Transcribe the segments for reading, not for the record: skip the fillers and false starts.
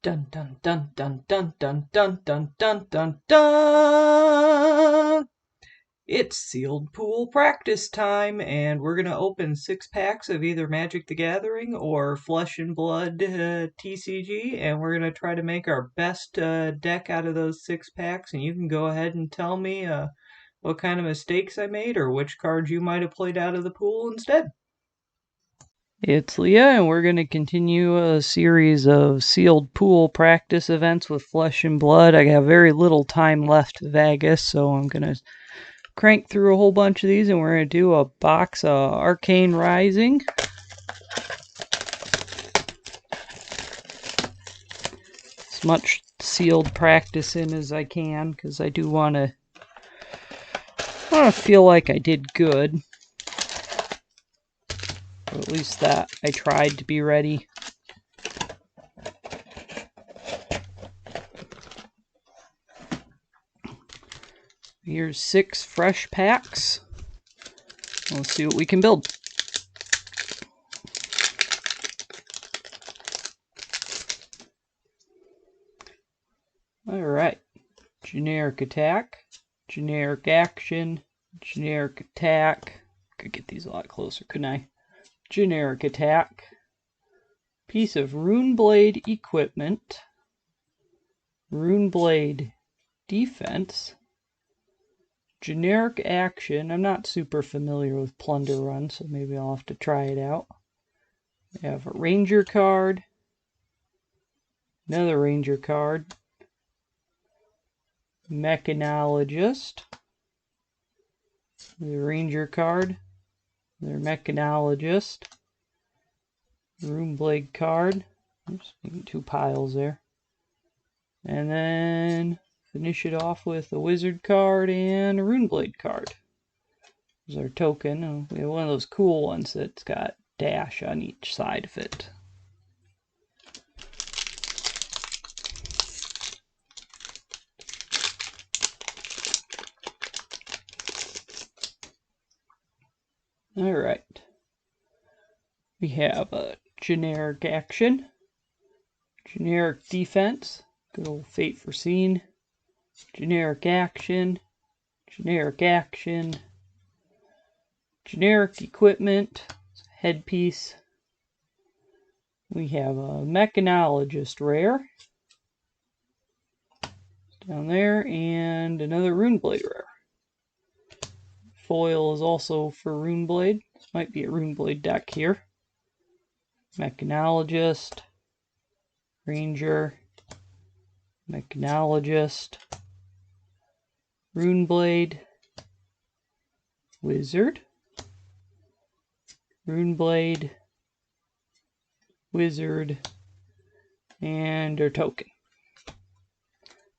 Dun dun dun dun dun dun dun dun dun dun dun. It's sealed pool practice time, and we're gonna open 6 packs of either Magic the Gathering or Flesh and Blood TCG, and we're gonna try to make our best deck out of those 6 packs. And you can go ahead and tell me what kind of mistakes I made or which cards you might have played out of the pool instead. It's Leah, and we're going to continue a series of sealed pool practice events with Flesh and Blood. I got very little time left to Vegas, so I'm going to crank through a whole bunch of these, and we're going to do a box of Arcane Rising. As much sealed practice in as I can, because I do want to feel like I did good. Or at least that I tried to be ready. Here's 6 fresh packs. Let's see what we can build. Alright. Generic attack, generic action, generic attack. Could get these a lot closer, couldn't I? Generic attack. Piece of Runeblade equipment. Runeblade defense. Generic action. I'm not super familiar with Plunder Run, so maybe I'll have to try it out. We have a Ranger card. Another Ranger card. Mechanologist. The Ranger card. Their Mechanologist. Runeblade card. Oops, making 2 piles there. And then finish it off with a Wizard card and a Runeblade card. There's our token. We have one of those cool ones that's got dash on each side of it. Alright. We have a generic action, generic defense, good old Fate Foreseen, generic action, generic action, generic equipment, headpiece. We have a Mechanologist rare down there, and another Runeblade rare. Foil is also for Runeblade. This might be a Runeblade deck here. Mechanologist, Ranger, Mechanologist, Runeblade, Wizard, Runeblade, Wizard, and our token.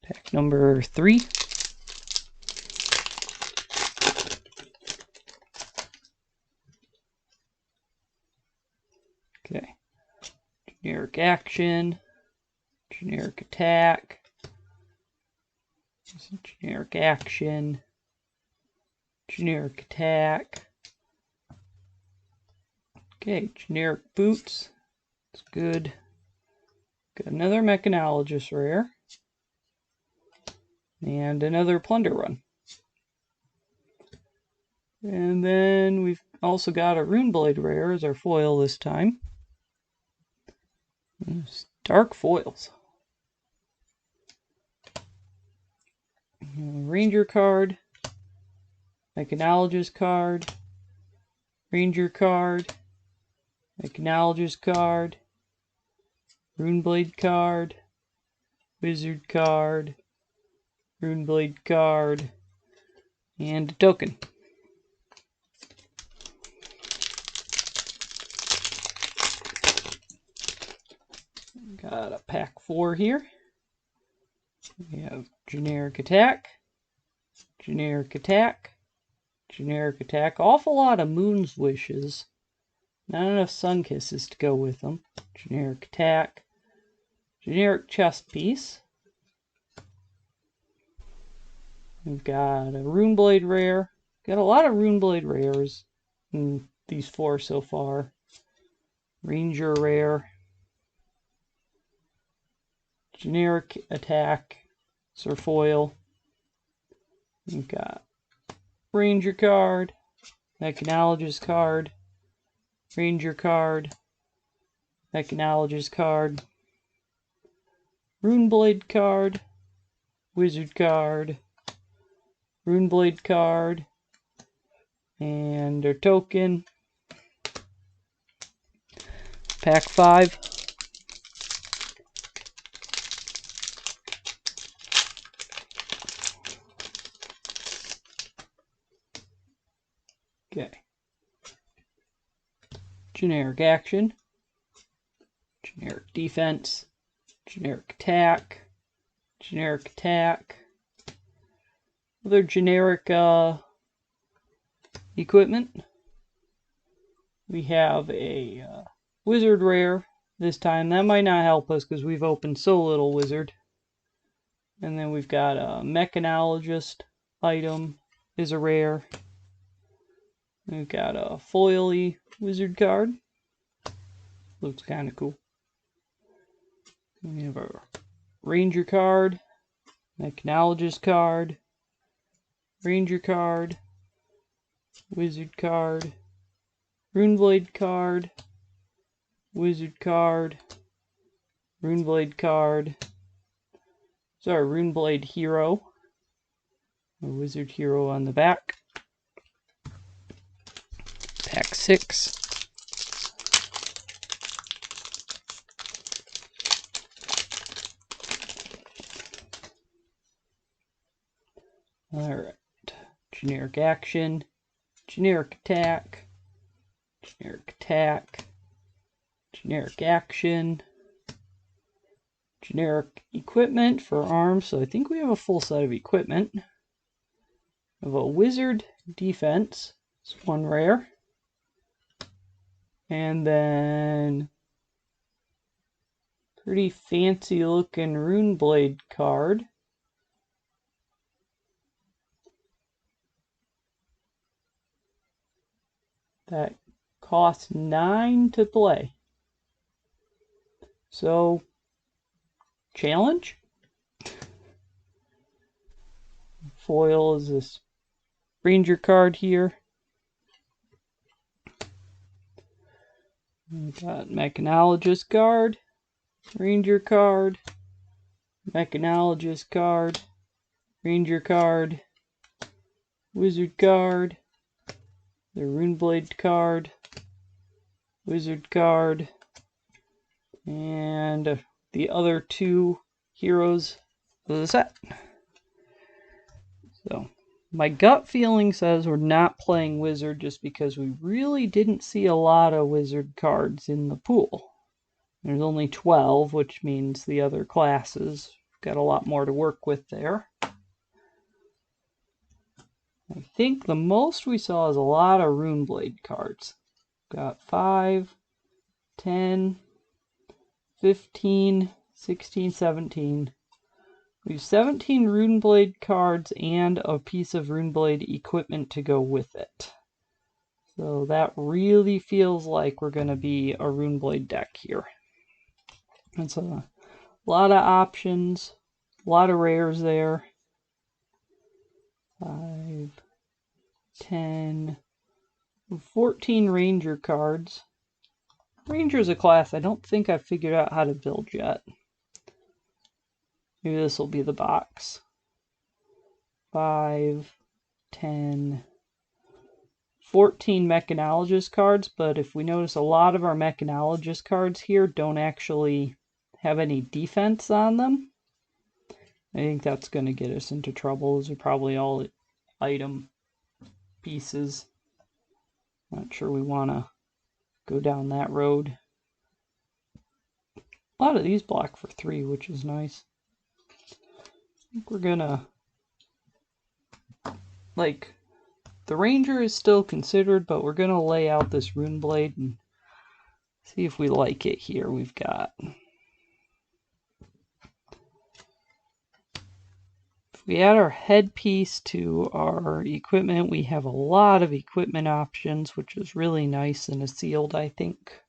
Pack number 3. Okay. Generic action, generic attack, generic action, generic attack. Okay, generic boots. It's good. Got another Mechanologist rare. And another Plunder Run. And then we've also got a Runeblade rare as our foil this time. Dark foils. Ranger card, Mechanologist card, Ranger card, Mechanologist card, Runeblade card, Wizard card, Runeblade card, and a token. Got a pack 4 here. We have generic attack, generic attack, generic attack. Awful lot of Moon's Wishes. Not enough Sun Kisses to go with them. Generic attack, generic chest piece. We've got a Runeblade rare. Got a lot of Runeblade rares in these 4 so far. Ranger rare. generic attack, Sir Foil. We've got Ranger card, Mechanologist card, Ranger card, Mechanologist card, Runeblade card, Wizard card, Runeblade card, and their token. Pack 5. Okay. Generic action, generic defense, generic attack, other generic equipment. We have a wizard rare this time. That might not help us because we've opened so little wizard. And then we've got a mechanologist item is a rare. We've got a foily wizard card. Looks kind of cool. We have a ranger card, mechanologist card, ranger card, wizard card, runeblade card, wizard card, runeblade card. So our runeblade hero, a wizard hero on the back. Pack 6. Alright. Generic action, generic attack, generic attack, generic action, generic equipment for arms. So I think we have a full set of equipment. We have a wizard defense. It's one rare. And then pretty fancy looking Runeblade card. That costs 9 to play. So, challenge. Foil is this Ranger card here. We've got Mechanologist card, Ranger card, Mechanologist card, Ranger card, Wizard card, the Runeblade card, Wizard card, and the other 2 heroes of the set. So, my gut feeling says we're not playing Wizard just because we really didn't see a lot of Wizard cards in the pool. There's only 12, which means the other classes got a lot more to work with there. I think the most we saw is a lot of Runeblade cards. Got 5, 10, 15, 16, 17. We have 17 Runeblade cards and a piece of Runeblade equipment to go with it. So that really feels like we're going to be a Runeblade deck here. It's a lot of options, a lot of rares there. 5, 10, 14 Ranger cards. Ranger's a class I don't think I've figured out how to build yet. Maybe this will be the box. 5, 10, 14 Mechanologist cards, but if we notice a lot of our Mechanologist cards here don't actually have any defense on them. I think that's going to get us into trouble. Those are probably all item pieces. Not sure we want to go down that road. A lot of these block for 3, which is nice. I think we're gonna, like, the Ranger is still considered, but we're gonna lay out this Runeblade and see if we like it here. We've got, if we add our headpiece to our equipment, we have a lot of equipment options, which is really nice in a sealed, I think.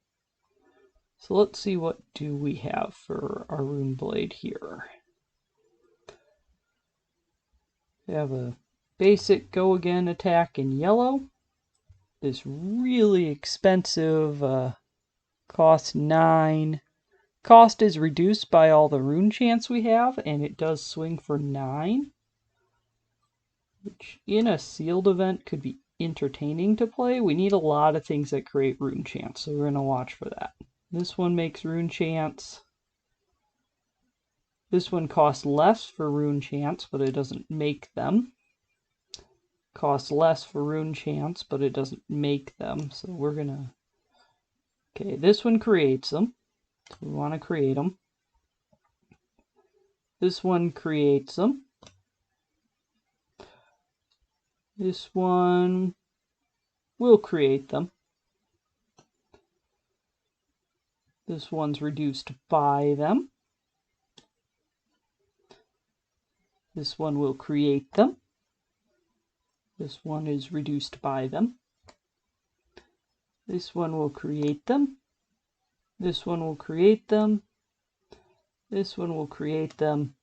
So let's see, what do we have for our Rune Blade here? We have a basic Go Again attack in yellow. This really expensive, cost 9. Cost is reduced by all the rune chants we have, and it does swing for 9. Which in a sealed event could be entertaining to play. We need a lot of things that create rune chants, so we're going to watch for that. This one makes rune chants. This one costs less for rune chants, but it doesn't make them. Costs less for rune chants, but it doesn't make them. So we're going to... Okay, this one creates them. So we want to create them. This one creates them. This one will create them. This one's reduced by them. This one will create them. This one is reduced by them. This one will create them. This one will create them. This one will create them.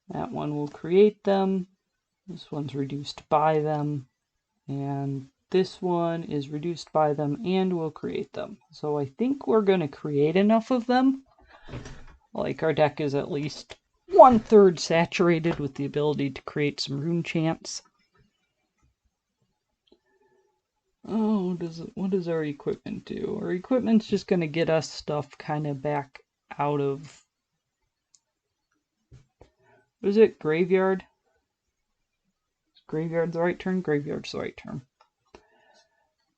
That one will create them. This one's reduced by them. And this one is reduced by them and will create them. So I think we're going to create enough of them. Like, our deck is at least 1/3 saturated with the ability to create some rune chants. Oh, what does our equipment do? Our equipment's just going to get us stuff kind of back out of... What is it? Graveyard? Is graveyard the right term? Graveyard's the right term.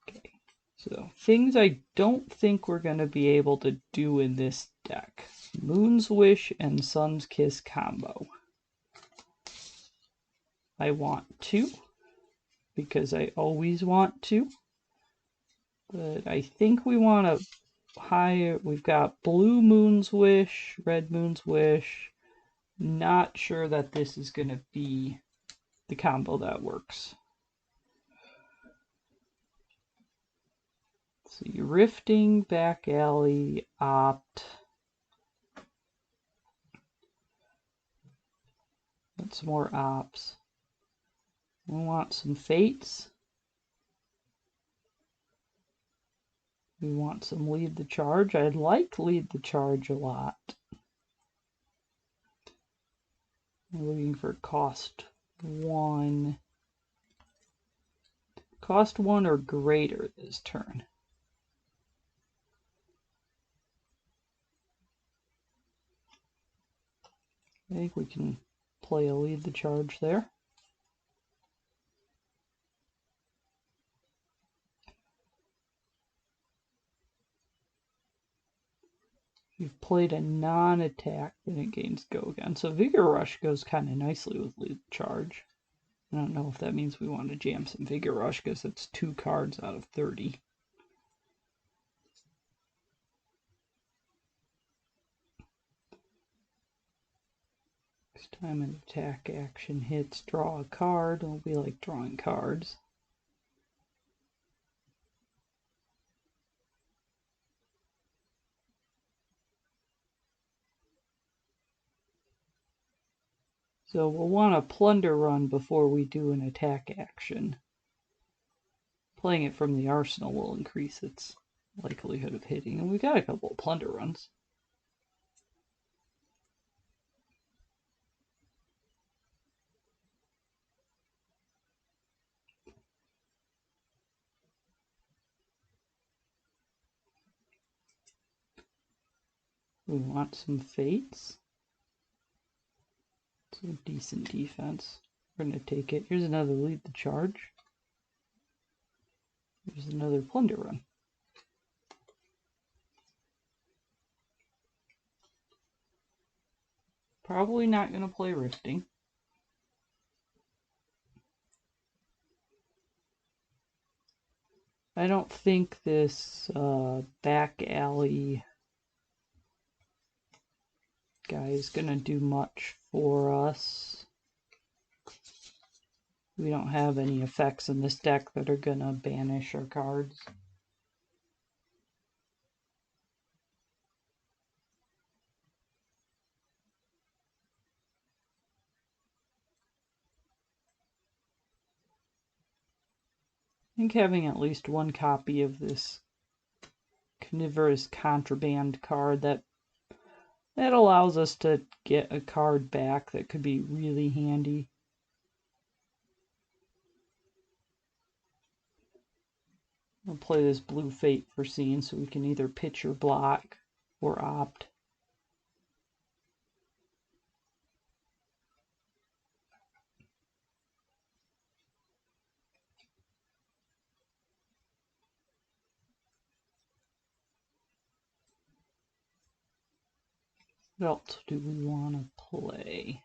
Okay, so things I don't think we're going to be able to do in this deck. Moon's Wish and Sun's Kiss combo. I want to, because I always want to. But I think we want to higher. We've got blue Moon's Wish, red Moon's Wish. Not sure that this is going to be the combo that works. Let's see, Rifting, Back Alley, Opt. That's more Ops. We want some Fates. We want some Lead the Charge. I like Lead the Charge a lot. We're looking for cost 1. Cost 1 or greater this turn. I think we can play a Lead the Charge there. If you've played a non-attack, then it gains Go Again. So Vigor Rush goes kind of nicely with Lead the Charge. I don't know if that means we want to jam some Vigor Rush, because it's 2 cards out of 30. Next time an attack action hits, draw a card. It'll be like drawing cards. So we'll want a Plunder Run before we do an attack action. Playing it from the arsenal will increase its likelihood of hitting. And we've got a couple of Plunder Runs. We want some Fates. Some decent defense. We're going to take it. Here's another Lead the Charge. Here's another Plunder Run. Probably not going to play Rifting. I don't think this Back Alley guy is going to do much for us. We don't have any effects in this deck that are going to banish our cards. think having at least one copy of this carnivorous contraband card that allows us to get a card back that could be really handy. I'll play this blue Fate for scene so we can either pitch or block or opt. What else do we want to play?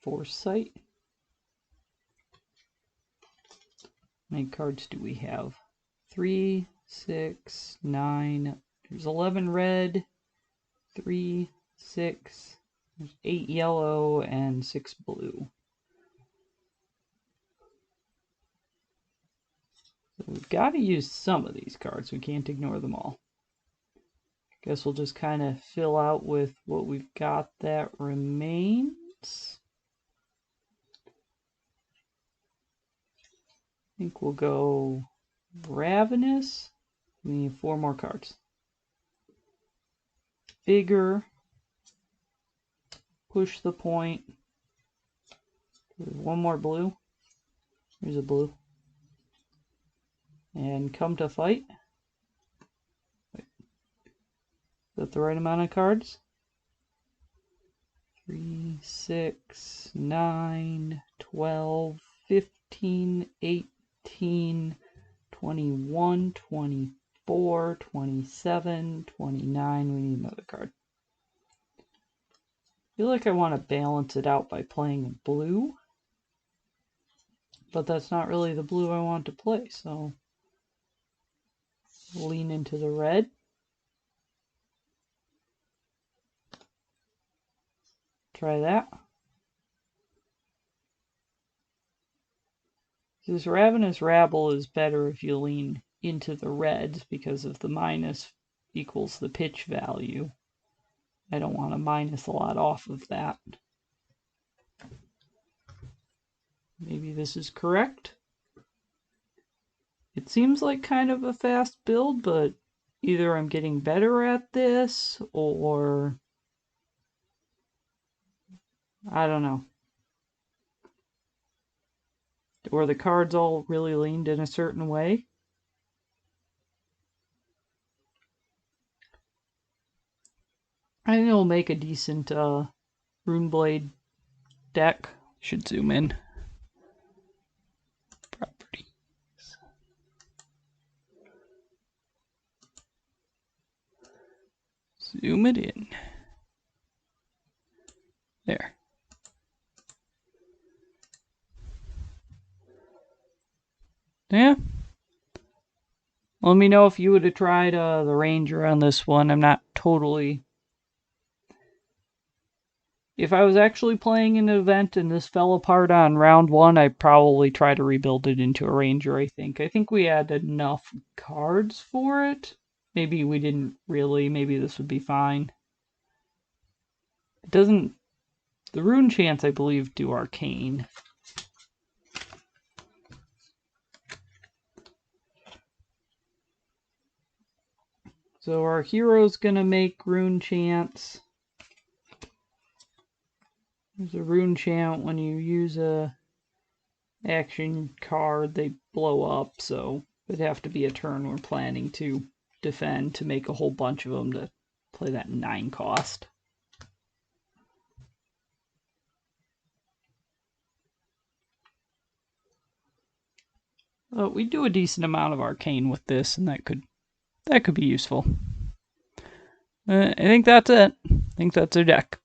Foresight. How many cards do we have? 3, 6, 9. There's 11 red, 3, 6. There's 8 yellow, and 6 blue. So we've got to use some of these cards. We can't ignore them all. Guess we'll just kind of fill out with what we've got that remains. I think we'll go Ravenous. We need 4 more cards. Bigger. Push the point. There's 1 more blue. Here's a blue. And Come to Fight. Wait. Is that the right amount of cards? 3, 6, 9, 12, 15, 18, 21, 24, 27, 29. We need another card. I feel like I want to balance it out by playing blue. But that's not really the blue I want to play, so lean into the red. Try that. This Ravenous Rabble is better if you lean into the reds because of the minus equals the pitch value. I don't want to minus a lot off of that. Maybe this is correct. It seems like kind of a fast build, but either I'm getting better at this or I don't know. Or the cards all really leaned in a certain way. I think it'll make a decent Runeblade deck. Should zoom in. Properties. Zoom it in. There. Yeah. Let me know if you would have tried the Ranger on this one. I'm not totally... If I was actually playing an event and this fell apart on round 1, I'd probably try to rebuild it into a Ranger, I think. I think we had enough cards for it. Maybe we didn't really. Maybe this would be fine. It doesn't... The Rune Chants, I believe, do Arcane. So our hero's gonna make Rune Chants. There's a Rune Chant when you use a action card, they blow up, so it'd have to be a turn we're planning to defend to make a whole bunch of them to play that 9 cost. We do a decent amount of Arcane with this, and that could be useful. I think that's it. I think that's our deck.